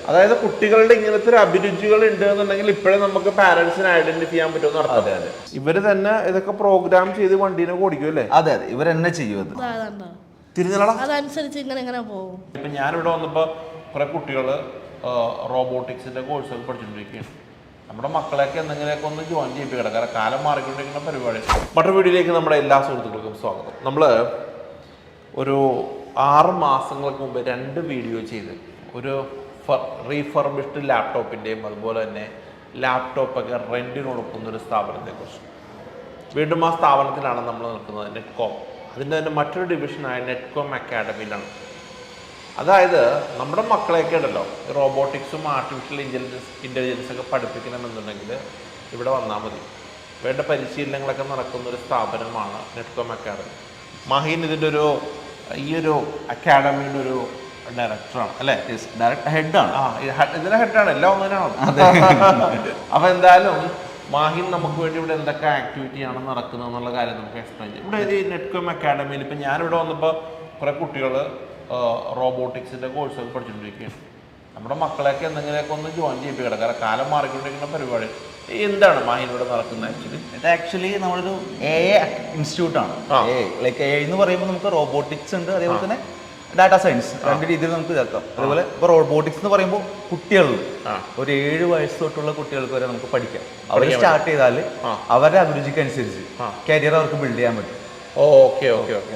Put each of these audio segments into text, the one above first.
അതായത് കുട്ടികളുടെ ഇങ്ങനത്തെ ഒരു അഭിരുചികൾ ഉണ്ട് എന്നുണ്ടെങ്കിൽ ഇപ്പോഴേ നമുക്ക് പാരന്റ്സിനെ ഐഡന്റിഫൈ ചെയ്യാൻ പറ്റുമെന്ന് അർത്ഥം. അതെ അതെ, ഇവര് തന്നെ ഇതൊക്കെ പ്രോഗ്രാം ചെയ്ത് വണ്ടീനെ ഓടിക്കും അല്ലേ? അതെ അതെ, ഇവരെന്നെ ചെയ്യും അത്. തിരിഞ്ഞളാ അതനുസരിച്ച് ഇങ്ങനെ പോകും. ഇപ്പൊ ഞാനിവിടെ വന്നപ്പോ കുറെ കുട്ടികള് റോബോട്ടിക്സിന്റെ കോഴ്സുകൾ പഠിച്ചുകൊണ്ടിരിക്കുകയാണ്. നമ്മുടെ മക്കളെയൊക്കെ എന്തെങ്കിലുമൊക്കെ ഒന്ന് ജോയിൻ ചെയ്യിപ്പിക്കണം. കാരണം കാലം മാറിക്കൊണ്ടിരിക്കുന്ന പരിപാടി. മറ്റൊരു വീഡിയോയിലേക്ക് നമ്മുടെ എല്ലാ സുഹൃത്തുക്കൾക്കും സ്വാഗതം. നമ്മള് ഒരു 6 മാസങ്ങൾക്ക് മുമ്പ് 2 വീഡിയോ ചെയ്ത് ഒരു റീഫർബിഷ്ഡ് ലാപ്ടോപ്പിൻ്റെയും അതുപോലെ തന്നെ ലാപ്ടോപ്പൊക്കെ റെൻറ്റിന് കൊടുക്കുന്ന ഒരു സ്ഥാപനത്തെക്കുറിച്ച്. വീണ്ടും ആ സ്ഥാപനത്തിലാണ് നമ്മൾ നിൽക്കുന്നത്, നെറ്റ്കോം. അതിൻ്റെ തന്നെ മറ്റൊരു ഡിവിഷനായ നെറ്റ്കോം അക്കാഡമിയിലാണ്. അതായത് നമ്മുടെ മക്കളെയൊക്കെ ഉണ്ടല്ലോ റോബോട്ടിക്സും ആർട്ടിഫിഷ്യൽ ഇൻ്റലിജൻസ് ഒക്കെ പഠിപ്പിക്കണമെന്നുണ്ടെങ്കിൽ ഇവിടെ വന്നാൽ മതി. വേണ്ട പരിശീലനങ്ങളൊക്കെ നടക്കുന്ന ഒരു സ്ഥാപനമാണ് നെറ്റ്കോം അക്കാഡമി. മഹീൻ ഇതിൻ്റെ ഈ ഒരു അക്കാഡമിയുടെ ഒരു ഡയറക്ടറാണ് അല്ലേ? ഡയറക്ടർ ഹെഡാണ്. ഇതിന്റെ ഹെഡാണ്, എല്ലാം ഒന്നിനാണ്. അപ്പൊ എന്തായാലും മാഹിൻ നമുക്ക് വേണ്ടി ഇവിടെ എന്തൊക്കെ ആക്ടിവിറ്റിയാണ് നടക്കുന്നത് എന്നുള്ള കാര്യം നമുക്ക് എക്സ്പ്ലെയിൻ ചെയ്യും. ഇവിടെ ഈ നെറ്റ്കോം അക്കാഡമിയിൽ ഇപ്പം ഞാനിവിടെ വന്നപ്പോൾ കുറെ കുട്ടികൾ റോബോട്ടിക്സിന്റെ കോഴ്സുകൾ പഠിച്ചുകൊണ്ടിരിക്കുകയാണ്. നമ്മുടെ മക്കളെയൊക്കെ എന്തെങ്കിലുമൊക്കെ ഒന്ന് ജോയിൻ ചെയ്യിപ്പിക്കണം. കാരണം കാലം മാറിക്കൊണ്ടിരിക്കുന്ന പരിപാടി. എന്താണ് മാഹിൻ ഇവിടെ നടക്കുന്നത്? ഇത് ആക്ച്വലി നമ്മളൊരു AI ഇൻസ്റ്റിറ്റ്യൂട്ടാണ്. ലൈക്ക് AI എന്ന് പറയുമ്പോൾ നമുക്ക് റോബോട്ടിക്സ് ഉണ്ട്, അതേപോലെ തന്നെ ഡാറ്റാ സയൻസ്, 2 രീതിയിൽ നമുക്ക് ഇതാക്കാം. അതുപോലെ ഇപ്പോൾ റോബോട്ടിക്സ് എന്ന് പറയുമ്പോൾ കുട്ടികൾ ഒരു 7 വയസ്സ് തൊട്ടുള്ള കുട്ടികൾക്ക് വരെ നമുക്ക് പഠിക്കാം. അവർ സ്റ്റാർട്ട് ചെയ്താൽ അവരുടെ അഭിരുചിക്ക് അനുസരിച്ച് കരിയർ അവർക്ക് ബിൽഡ് ചെയ്യാൻ പറ്റും. ഓക്കെ ഓക്കെ ഓക്കെ,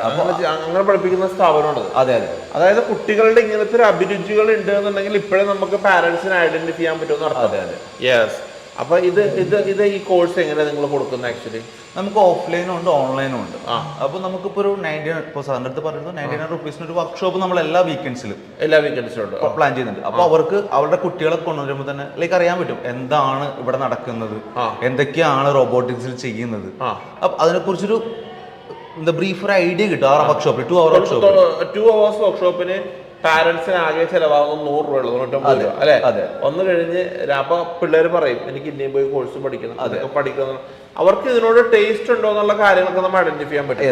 അങ്ങനെ പഠിപ്പിക്കുന്ന സ്ഥാപനമാണ്. അതെ അതെ, അതായത് കുട്ടികളുടെ ഇങ്ങനത്തെ ഒരു അഭിരുചികൾ ഉണ്ട് എന്നുണ്ടെങ്കിൽ ഇപ്പോഴേ നമുക്ക് പാരന്റ്സിനെ ഐഡന്റിഫൈ ചെയ്യാൻ പറ്റുമെന്ന് അർത്ഥം. അതെ അതെ, യെസ്. അപ്പൊ ഇത് ഈ കോഴ്സ് എങ്ങനെയാണ് നിങ്ങൾ കൊടുക്കുന്നത്? ആക്ച്വലി നമുക്ക് ഓഫ്ലൈനും ഉണ്ട് ഓൺലൈനും ഉണ്ട്. അപ്പോൾ നമുക്കിപ്പോൾ ഒരു 99, ഇപ്പോൾ സാറിൻ്റെ അടുത്ത് പറയുന്നത് 99 റുപ്പീസിന് ഒരു വർക്ക്ഷോപ്പ് നമ്മൾ എല്ലാ വീക്കെൻഡ്സിലും ഉണ്ട് പ്ലാൻ ചെയ്യുന്നുണ്ട്. അപ്പോൾ അവർക്ക് അവരുടെ കുട്ടികളെ കൊണ്ടുവരുമ്പോൾ തന്നെ ലൈക്ക് അറിയാൻ പറ്റും എന്താണ് ഇവിടെ നടക്കുന്നത്, എന്തൊക്കെയാണ് റോബോട്ടിക്സിൽ ചെയ്യുന്നത്. അപ്പൊ അതിനെക്കുറിച്ചൊരു ബ്രീഫ് ഒരു ഐഡിയ കിട്ടും. ആ വർക്ക്ഷോപ്പിൽ 2 അവർ വർക്ക്ഷോപ്പ് 2 hours വർക്ക്ഷോപ്പിന് പാരന്റ്സിന് ആകെ ചെലവാകുന്ന 100 രൂപ 95 രൂപ അല്ലെ? ഒന്ന് കഴിഞ്ഞ് അപ്പൊ പിള്ളേർ പറയും എനിക്ക് ഇന്ത്യയിൽ പോയി കോഴ്സ് പഠിക്കണം, അതൊക്കെ പഠിക്കണം. അവർക്ക് ഇതിനോട് ടേസ്റ്റ് ഉണ്ടോ എന്നുള്ള കാര്യങ്ങളൊക്കെ നമ്മൾ ഐഡന്റിഫൈ ചെയ്യാൻ പറ്റും.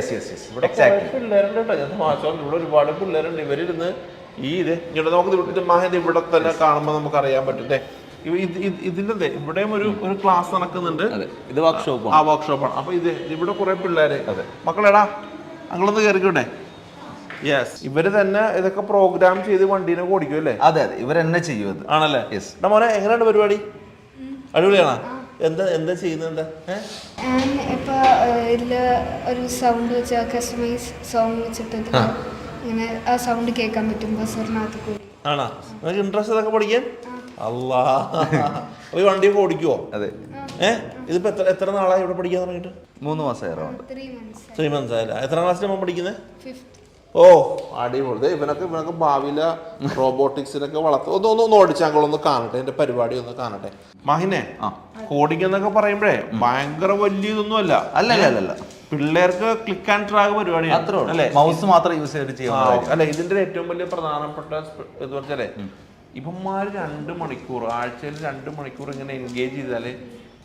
ഇവിടെ പിള്ളേരുണ്ട് കേട്ടോ, ഞാൻ മാസം ഇവിടെ ഒരുപാട് പിള്ളേരുണ്ട്. ഇവരിരുന്ന് ഇങ്ങോട്ട് നമുക്ക് മാഹിത് ഇവിടെ തന്നെ കാണുമ്പോൾ നമുക്ക് അറിയാൻ പറ്റും. ഇതിന്റെ ഇവിടെയും ഒരു ക്ലാസ് നടക്കുന്നുണ്ട്. ഇത് വർക്ക്ഷോപ്പ്, ആ വർക്ക്ഷോപ്പാണ്. അപ്പൊ ഇവിടെ കുറെ പിള്ളേര് മക്കളെടാ അങ്ങളൊന്ന് കയറിക്കോട്ടെ. യെസ്, ഇവര് തന്നെ ഇതൊക്കെ പ്രോഗ്രാം ചെയ്ത് വണ്ടീനെ ഓടിക്കും അല്ലേ? അതെ അതെ, ഇവരെന്നെ ചെയ്യും അത്. ആണല്ലേ? യെസ്. മോനെ എങ്ങനെയാണ് പരിപാടി? അടിപൊളിയാണോ? എന്താ ചെയ്യുന്നത്? ഇപ്പൊ ഇതില് ഒരു സൗണ്ട് വെച്ച് കസ്റ്റമൈസ് സോങ് വെച്ചിട്ട് ഇങ്ങനെ ആ സൗണ്ട് കേൾക്കാൻ പറ്റും ബസറിനകത്ത് കൂടി. ആണോ? നിങ്ങൾക്ക് ഇൻട്രസ്റ്റ് ഇതൊക്കെ പഠിക്കാൻ? അല്ലാ, ഈ വണ്ടി ഓടിക്കുവോ? അതെ. ഇതിപ്പോ എത്ര നാളായി ഇവിടെ പഠിക്കാൻ തുടങ്ങിയിട്ട്? 3 മാസമായി. 3 months ആയില്ല. എത്ര ക്ലാസ്സിലാണ് പഠിക്കുന്നത്? 5th. ഓ അടിപൊളി. ഇവനൊക്കെ ഭാവിയിലെ റോബോട്ടിക്സിനൊക്കെ ഒന്ന് ഓടിച്ചാങ്കളൊന്ന് കാണട്ടെ, എന്റെ പരിപാടി ഒന്ന് കാണട്ടെ. മഹിനെ, കോഡിംഗ് എന്നൊക്കെ പറയുമ്പോഴേ ഭയങ്കര വലിയ ഇതൊന്നും അല്ല. അല്ല, പിള്ളേർക്ക് ക്ലിക്ക് ആൻഡ് ഡ്രാഗ് പരിപാടിയാണ് അല്ലേ? മൗസ് മാത്രം യൂസ് ചെയ്തിട്ട് ചെയ്യാം. അല്ല, ഇതിന്റെ ഏറ്റവും വലിയ പ്രധാനപ്പെട്ട ഇത് വെച്ചാലേ ഇവന്മാര് 2 മണിക്കൂർ ആഴ്ചയിൽ 2 മണിക്കൂർ ഇങ്ങനെ എൻഗേജ് ചെയ്താല്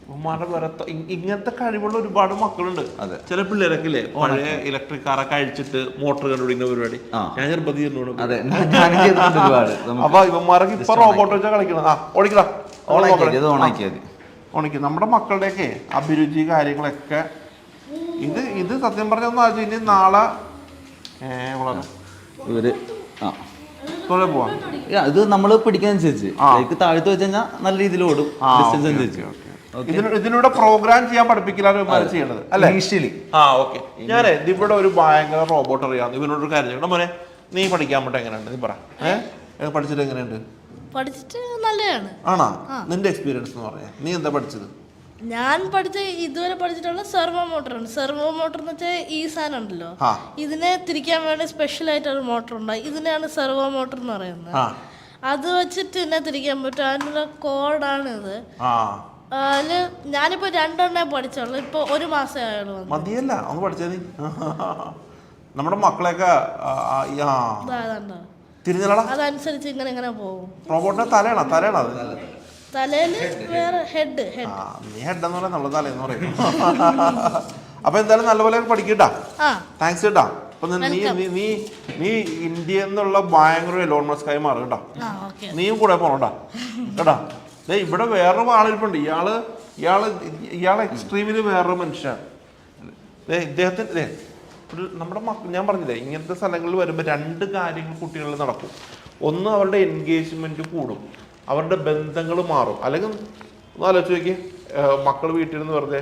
ഇവന്മാരുടെ വേറെ ഇങ്ങനത്തെ കഴിവുള്ള ഒരുപാട് മക്കളുണ്ട്. ചില പിള്ളേരൊക്കെ ഇല്ലേ പഴയ ഇലക്ട്രിക് കാറൊക്കെ അഴിച്ചിട്ട് മോട്ടോർ കണ്ടുപിടിക്കുന്ന പരിപാടി ഞാൻ ചെറുപ്പത്തിൽ അപ്പൊ ഇവന്മാരൊക്കെ ഇപ്പൊ റോബോട്ട് വെച്ചാ കളിക്കണം. ഓടിക്കടാ, ഓണിക്ക്. നമ്മുടെ മക്കളുടെയൊക്കെ അഭിരുചി കാര്യങ്ങളൊക്കെ ഇത് സത്യം പറഞ്ഞൊന്നും ആവശ്യം. ഇനി നാളെ ഇവര് പോവാ. ഇത് നമ്മള് പിടിക്കുന്നതനുസരിച്ച് താഴ്ത്ത് വെച്ച് കഴിഞ്ഞാൽ നല്ല രീതിയിൽ ഓടും. ഡിസ്റ്റൻസ് അനുസരിച്ച് ഇതിലൂടെ പ്രോഗ്രാം ചെയ്യാൻ പഠിപ്പിക്കലാണ് ചെയ്യണത് അല്ലെ? ഓക്കെ. ഞാനേ ഇവിടെ ഒരു ഭയങ്കര റോബോട്ട് അറിയാം. ഇവനോട് കാര്യം ചെയ്യണം. മോനെ, നീ പഠിക്കാൻ പറ്റും എങ്ങനെയുണ്ട്? നീ പറ. പഠിച്ചിട്ട് എങ്ങനെയുണ്ട്? പഠിച്ചിട്ട് നല്ലതാണ്. ആണോ? നിന്റെ എക്സ്പീരിയൻസ് എന്ന് പറയാ. നീ എന്താ പഠിച്ചത്? ഞാൻ ഇതുവരെ പഠിച്ചിട്ടുള്ള സെർവോ മോട്ടറാണ്. സെർവോ മോട്ടർ എന്ന് വെച്ചാൽ ഈ സാധനം ഉണ്ടല്ലോ, ഇതിനെ തിരിക്കാൻ വേണ്ടി സ്പെഷ്യൽ ആയിട്ടൊരു മോട്ടർ ഉണ്ട്. ഇതിനാണ് സെർവോ മോട്ടർ എന്ന് പറയുന്നത്. അത് വെച്ചിട്ട് ഇതിനെ തിരിക്കാൻ പറ്റും. അതിനുള്ള കോഡാണ് ഇത്. ഞാനിപ്പോ 2 എണ്ണേ പഠിച്ചുള്ളൂ. ഇപ്പൊ 1 മാസേ ആയുള്ളൂ. മതിയല്ല, ഒന്ന് പഠിച്ചേ നീ. നമ്മുടെ മക്കളെയൊക്കെ തിരിഞ്ഞളാ, അതനുസരിച്ച് ഇങ്ങനെ പോകും. റോബോട്ടിന്റെ തലയാണോ അത്? തലയില് വേറെ ഹെഡ്. നീ ഹെഡ് എന്ന് പറയാൻ നമ്മൾ തലേന്ന് പറയും. അപ്പൊ എന്തായാലും നല്ലപോലെ പഠിക്കട്ടാ. താങ്ക്സ് കേട്ടാ. അപ്പൊ നീ ഇന്ത്യ എന്നുള്ള ഭയങ്കര എലോൺ മസ്കായി മാറും കേട്ടോ. നീയും കൂടെ പോണോട്ടാ കേട്ടാ. ഇവിടെ വേറൊരു ആളിരിപ്പുണ്ട്. ഇയാള് എക്സ്ട്രീമില് വേറൊരു മനുഷ്യനാണ്. ഇദ്ദേഹത്തിന് നമ്മുടെ ഞാൻ പറഞ്ഞില്ലേ, ഇങ്ങനത്തെ സ്ഥലങ്ങളിൽ വരുമ്പോൾ 2 കാര്യങ്ങൾ കുട്ടികളിൽ നടക്കും. ഒന്ന്, അവരുടെ എൻഗേജ്മെന്റ് കൂടും, അവരുടെ ബന്ധങ്ങൾ മാറും. അല്ലെങ്കിൽ ഒന്ന് ആലോചിച്ച് നോക്കി, മക്കൾ വീട്ടിൽ നിന്ന് വെറുതെ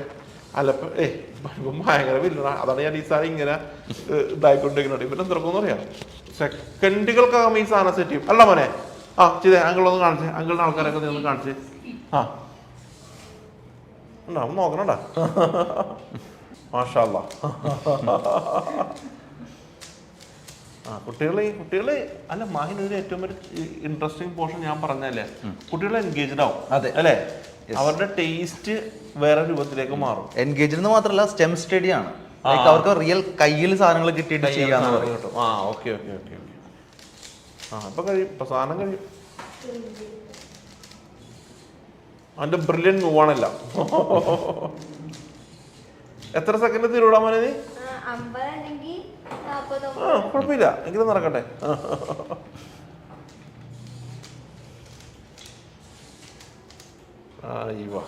ഭയങ്കര വില്ലണ. അതാണ് ഞാൻ ഈ സാധനം ഇങ്ങനെ ഇതായിക്കൊണ്ടിരിക്കുന്നത്. ഇവരെ എന്തൊക്കെയെന്ന് പറയാം, സെക്കൻഡുകൾക്കകം ഈ സാധനം സെറ്റ് ചെയ്യും. അല്ല മോനെ, ചെയ്തേ, അങ്കിളൊന്ന് കാണിച്ചേ, അങ്കിളിന്റെ ആൾക്കാരൊക്കെ നീ ഒന്ന് കാണിച്ചേ. ഉണ്ടോ നോക്കണണ്ടാ. മാഷാ അല്ലാ. കുട്ടികള് അല്ല മാഹിനൊരു ഏറ്റവും ഒരു ഇൻട്രസ്റ്റിംഗ് പോർഷൻ ഞാൻ പറഞ്ഞല്ലേ, കുട്ടികൾ എൻഗേജ്ഡ് ആവും. അതെ അല്ലേ, അവരുടെ ടേസ്റ്റ് വേറെ രൂപത്തിലേക്ക് മാറും. എൻഗേജ്ഡ് മാത്രമല്ല, സ്റ്റെം സ്റ്റഡി ആണ്. അവർക്ക് റിയൽ കയ്യിൽ സാധനങ്ങൾ കിട്ടിയിട്ട് ചെയ്യാന്ന് പറയും. ഓക്കെ. അപ്പൊ കഴിയും, ഇപ്പൊ സാധനം കഴിയും. അവന്റെ ബ്രില്യന്റ് മൂവാണല്ല. എത്ര സെക്കൻഡ് തീരൂടാ മോനെ നീ? കുഴപ്പമില്ല, എങ്കിലും നടക്കട്ടെ. അയ്യോ,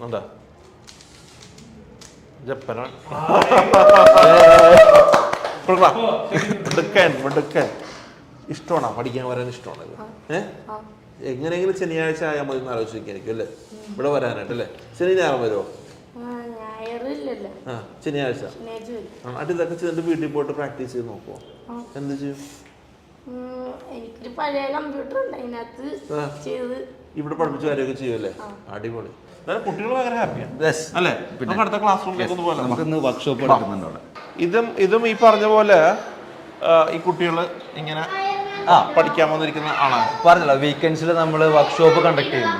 എന്താ ജപ്പനാണ് ഇഷ്ടമാണോ പഠിക്കാൻ വരാൻ? ഇഷ്ടമാണ് ഇത്. എങ്ങനെയെങ്കിലും ശനിയാഴ്ച ആയാൽ മതി എന്ന് ആലോചിക്കായിരിക്കും അല്ലേ ഇവിടെ വരാനായിട്ട് അല്ലേ? ശനി ഞായർ വരുമോ? ശനിയാഴ്ച. അടി ഇതൊക്കെ ചെയ്തിട്ട് വീട്ടിൽ പോയിട്ട് പ്രാക്ടീസ് ചെയ്ത് നോക്കുമോ? എന്ത് ചെയ്യും? എനിക്കൊരു പഴയ കമ്പ്യൂട്ടർ ഉണ്ട്, അതിനകത്ത് ചെയ്ത് ഇവിടെ പഠിപ്പിച്ച കാര്യമൊക്കെ ചെയ്യുമല്ലേ? അടിപൊളി. കുട്ടികൾ ഭയങ്കര ഹാപ്പിയാണ് അല്ലേ? നമുക്ക് അടുത്ത ക്ലാസ് റൂമിലേക്ക് ഒന്ന് പോലെ വർക്ക്ഷോപ്പ് നടക്കുന്നുണ്ട്. ഇതും ഈ പറഞ്ഞ പോലെ ഈ കുട്ടികൾ ഇങ്ങനെ പഠിക്കാൻ വന്നിരിക്കുന്ന ആളാണ്. പറഞ്ഞല്ലോ, വീക്കെൻഡ്സിൽ നമ്മൾ വർക്ക്ഷോപ്പ് കണ്ടക്ട് ചെയ്യുന്നു.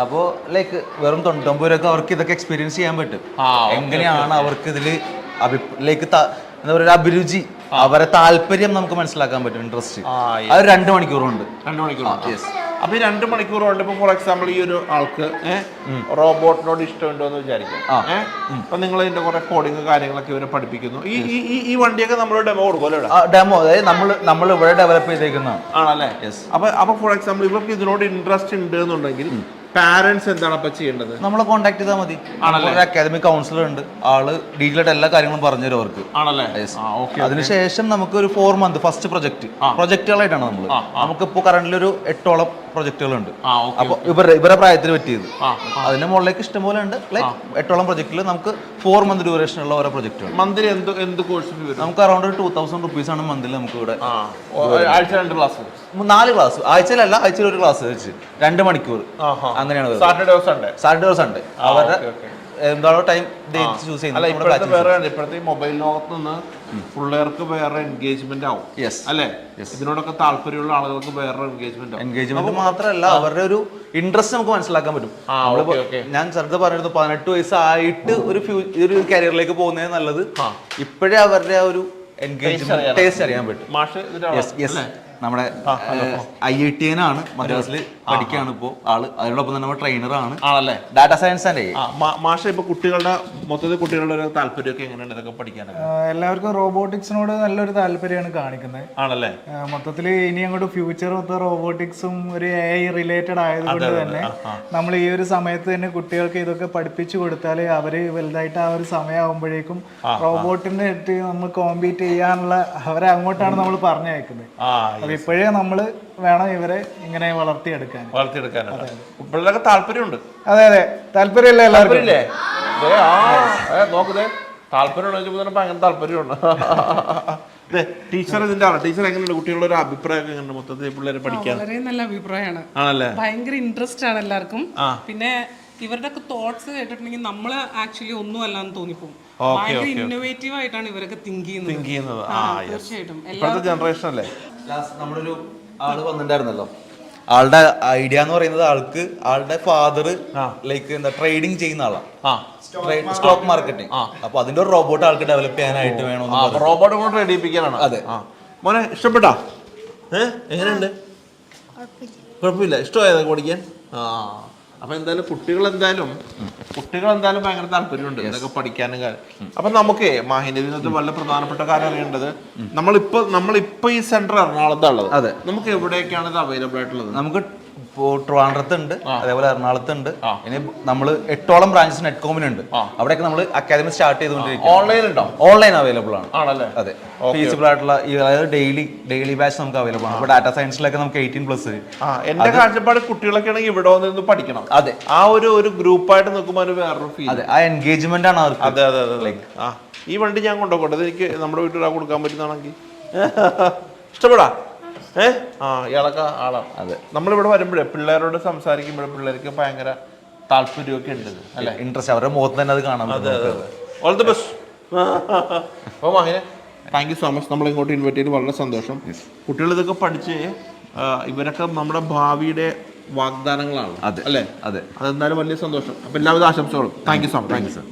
അപ്പോൾ ലൈക്ക് വെറും 99 രൂപ അവർക്ക് ഇതൊക്കെ എക്സ്പീരിയൻസ് ചെയ്യാൻ പറ്റും. എങ്ങനെയാണ് അവർക്ക് ഇതില് ലൈക്ക് എന്താ പറയുക, അഭിരുചി, അവരെ താല്പര്യം നമുക്ക് മനസ്സിലാക്കാൻ പറ്റും. ഇൻട്രസ്റ്റ് അത് 2 മണിക്കൂറുണ്ട്. 2 മണിക്കൂർ. അപ്പൊ ഈ 2 മണിക്കൂർ കൊണ്ട് ഇപ്പൊ ഫോർ എക്സാമ്പിൾ ഈ ഒരു ആൾക്ക് റോബോട്ടിനോട് ഇഷ്ടമുണ്ടോ എന്ന് വിചാരിക്കാം. അപ്പൊ നിങ്ങൾ ഇതിന്റെ കുറെ കോഡിങ് കാര്യങ്ങളൊക്കെ ഇവരെ പഠിപ്പിക്കുന്നു. ഈ വണ്ടിയൊക്കെ നമ്മൾ ഡെമോ കൊടുക്കുമല്ലോ? ഡെമോ, അതായത് നമ്മൾ ഇവിടെ ഡെവലപ്പ് ചെയ്തേക്കുന്നതാണ്. ആണല്ലേ? അപ്പൊ ഫോർ എക്സാമ്പിൾ ഇവർക്ക് ഇതിനോട് ഇൻട്രസ്റ്റ് ഉണ്ട് എന്നുണ്ടെങ്കിൽ പാരന്റ്സ് എന്താണ് അപ്പൊ ചെയ്യേണ്ടത്? നമ്മളെ കോൺടാക്ട് ചെയ്താൽ മതി. അക്കാദമിക് കൗൺസിലർ ഉണ്ട്, ആള് ഡീറ്റെയിൽ ആയിട്ട് എല്ലാ കാര്യങ്ങളും പറഞ്ഞുതരും അവർക്ക്. ആണല്ലേ? അതിനുശേഷം നമുക്ക് ഒരു 4 മന്ത് ഫസ്റ്റ് പ്രൊജക്ടുകളായിട്ടാണ് നമുക്കിപ്പോ കറന്റ് ഒരു 8ഓളം പ്രൊജക്ടുകളുണ്ട്. അപ്പൊ ഇവരെ പ്രായത്തിന് പറ്റിയത് അതിന്റെ മുകളിലേക്ക് ഇഷ്ടംപോലെ ഉണ്ട്. ലൈക്ക് 8ഓളം പ്രൊജക്ടിൽ നമുക്ക് 4 മന്ത് ഡ്യൂറേഷൻ ഉള്ള ഓരോ പ്രൊജക്ടുകൾ. മന്ത്ലി എന്ത് കോഴ്സ് നമുക്ക് അറൌണ്ട് 2000 rupees ആണ് മന്ത്ലി നമുക്ക് ഇവിടെ. ആഴ്ച 2 ക്ലാസ്, 4 ക്ലാസ്, ആഴ്ചയിലല്ല, ആഴ്ചയിൽ 1 ക്ലാസ് വെച്ച് 2 മണിക്കൂർ അങ്ങനെയാണ്. സാറ്റർഡേ സൺഡേ അവരുടെ എന്താണോ ടൈം ചൂസ് ചെയ്യുന്നത്. ഇപ്പോഴത്തെ മൊബൈൽ ലോകത്ത് നിന്ന് പിള്ളേർക്ക് വേറെ എൻഗേജ്മെന്റ് ആവും അല്ലേ? ഇതിനോടൊക്കെ താല്പര്യമുള്ള ആളുകൾക്ക് വേറെ എൻഗേജ്മെന്റ് മാത്രമല്ല, അവരുടെ ഒരു ഇൻട്രസ്റ്റ് നമുക്ക് മനസ്സിലാക്കാൻ പറ്റും. ഞാൻ ചെറുത് പറഞ്ഞിരുന്നു, 18 വയസ്സായിട്ട് ഒരു കരിയറിലേക്ക് പോകുന്നതിന് നല്ലത് ഇപ്പോഴേ അവരുടെ ആ ഒരു എൻഗേജ്മെന്റ് ടേസ്റ്റ് അറിയാൻ പറ്റും. നമ്മുടെ IITN ആണ്, മദ്രാസിൽ പഠിക്കുകയാണ് ഇപ്പോൾ ആള്. അതിനോടൊപ്പം തന്നെ ട്രെയിനറാണ്. ആണല്ലേ? ഡാറ്റാ സയൻസ് ആണ് മാഷ. ഇപ്പൊ കുട്ടികളുടെ ഒരു താല്പര്യമൊക്കെ എങ്ങനെയുണ്ട് ഇതൊക്കെ പഠിക്കാനൊക്കെ? എല്ലാവർക്കും റോബോട്ടിക്സിനോട് നല്ലൊരു താല്പര്യമാണ് കാണിക്കുന്നത്. ആണല്ലേ? മൊത്തത്തിൽ ഇനി അങ്ങോട്ട് ഫ്യൂച്ചർ മൊത്തം റോബോട്ടിക്സും ഒരു AI റിലേറ്റഡ് ആയതുകൊണ്ട് തന്നെ നമ്മൾ ഈ ഒരു സമയത്ത് തന്നെ കുട്ടികൾക്ക് ഇതൊക്കെ പഠിപ്പിച്ചു കൊടുത്താൽ അവര് വലുതായിട്ട് ആ ഒരു സമയമാകുമ്പോഴേക്കും റോബോട്ടിന്റെ അടുത്ത് നമ്മൾ കോമ്പീറ്റ് ചെയ്യാനുള്ള അവരെ അങ്ങോട്ടാണ് നമ്മൾ പറഞ്ഞയക്കുന്നത്. അപ്പൊ ഇപ്പോഴേ നമ്മള് വേണം ഇവരെ ഇങ്ങനെ വളർത്തിയെടുക്കാൻ. പിള്ളേർക്ക് താല്പര്യമുണ്ട്. അതെ, താല്പര്യമില്ല എല്ലാവർക്കും. നോക്കതേ, താല്പര്യമുള്ള ഭയങ്കര താല്പര്യമുണ്ട്. ടീച്ചർ ഇതിന്റെ ടീച്ചർ എങ്ങനെയുണ്ട്? കുട്ടികളുടെ ഒരു അഭിപ്രായം എങ്ങനെയുണ്ട് മൊത്തത്തിൽ പിള്ളേരെ പഠിക്കാൻ? വളരെ നല്ല അഭിപ്രായമാണ്. ആണല്ലേ? ഭയങ്കര ഇൻട്രസ്റ്റ് ആണ് എല്ലാവർക്കും. പിന്നെ ഇവരുടെ ഒക്കെ തോട്ട്സ് കേട്ടിട്ടുണ്ടെങ്കിൽ നമ്മള് ആക്ച്വലി ഒന്നും അല്ലാന്ന് തോന്നിപ്പോകും. ഭയങ്കര ഇന്നോവേറ്റീവ് ആയിട്ടാണ് ഇവരൊക്കെ തിങ്ക് ചെയ്യുന്നത്. തീർച്ചയായിട്ടും ഇപ്പോഴത്തെ ജനറേഷൻ അല്ലേ? നമ്മുടെ ഒരു ആള് വന്നിട്ടുണ്ടായിരുന്നല്ലോ, ആളുടെ ഐഡിയ എന്ന് പറയുന്നത് ആളുടെ ഫാദർ ലൈക്ക് എന്താ ട്രേഡിങ് ചെയ്യുന്ന ആളാണ്, സ്റ്റോക്ക് മാർക്കറ്റിംഗ്. അപ്പൊ അതിന്റെ ഒരു റോബോട്ട് ആൾക്ക് ഡെവലപ്പ് ചെയ്യാനായിട്ട് വേണം. റോബോട്ട് കൊണ്ട് ട്രേഡ് ചെയ്യിപ്പിക്കാനാണ്. അതെ. മോനെ ഇഷ്ടപ്പെട്ടാ? എങ്ങനെയുണ്ട്? കുഴപ്പമില്ല, ഇഷ്ടമായതൊക്കെ പഠിക്കാൻ. അപ്പൊ എന്തായാലും കുട്ടികൾ എന്തായാലും ഭയങ്കര താല്പര്യമുണ്ട് ഇതൊക്കെ പഠിക്കാനും കാര്യം. അപ്പൊ നമുക്ക് മാഹിനവിനകത്ത് വളരെ പ്രധാനപ്പെട്ട കാര്യം അറിയേണ്ടത്, നമ്മളിപ്പോ ഈ സെന്റർ എറണാകുളത്താണ് ഉള്ളത്. നമുക്ക് എവിടെയൊക്കെയാണ് ഇത് അവൈലബിൾ ആയിട്ടുള്ളത്? നമുക്ക് ഇപ്പോൾ ട്രിവാൻഡ്രത്ത് ഉണ്ട്, അതേപോലെ എറണാകുളത്ത് ഉണ്ട്. ഇനി നമ്മൾ 8ഓളം ബ്രാഞ്ചസ് നെറ്റ്കോമിനുണ്ട്. അവിടെയൊക്കെ നമ്മൾ അക്കാദമി സ്റ്റാർട്ട് ചെയ്തുകൊണ്ടിരിക്കും. ഓൺലൈൻ ഉണ്ടോ? ഓൺലൈൻ അവൈലബിൾ ആണ്. ആണല്ലേ? അതെ, ഫീസിബിൾ ആയിട്ടുള്ള അതായത് ഡെയിലി ബാച്ച് നമുക്ക് അവൈലബിൾ ആണ്. അപ്പോൾ ഡാറ്റാ സയൻസിലൊക്കെ നമുക്ക് 18+. എന്റെ കാഴ്ചപ്പാട് കുട്ടികളൊക്കെ ആണെങ്കിൽ ഇവിടെ വന്നിരുന്ന് പഠിക്കണം. അതെ, ആ ഒരു ഗ്രൂപ്പായിട്ട് നിൽക്കുമ്പോൾ ഒരു വേറൊരു ഫീൽ. അതെ, ആ എൻഗേജ്മെന്റ് ആണ് അവർക്ക്. അതെ അതെ അതെ. ഈ വണ്ടി ഞാൻ കൊണ്ടുപോകട്ടെ, എനിക്ക് നമ്മുടെ വീട്ടിൽ കൊടുക്കാൻ പറ്റുന്നതാണെങ്കിൽ ഇഷ്ടപ്പെടാ. ഇയാളൊക്കെ ആളാണ്. അതെ, നമ്മളിവിടെ വരുമ്പോഴേ പിള്ളേരോട് സംസാരിക്കുമ്പോഴേ പിള്ളേർക്ക് ഭയങ്കര താല്പര്യമൊക്കെ ഉണ്ട് അല്ലേ, ഇൻട്രസ്റ്റ്. അവരുടെ മുഖത്ത് തന്നെ അത് കാണാൻ പറ്റും. All the best. അപ്പോൾ മാഹിനെ താങ്ക് യു സോ മച്ച്. നമ്മളിങ്ങോട്ട് ഇൻവൈറ്റ് ചെയ്ത് വളരെ സന്തോഷം. കുട്ടികൾ ഇതൊക്കെ പഠിച്ച് ഇവരൊക്കെ നമ്മുടെ ഭാവിയുടെ വാഗ്ദാനങ്ങളാണ്. അതെ അല്ലേ? അതെ, അതെന്തായാലും വലിയ സന്തോഷം. അപ്പോൾ എല്ലാവിധ ആശംസകളും. Thank you so much. Thank you sir.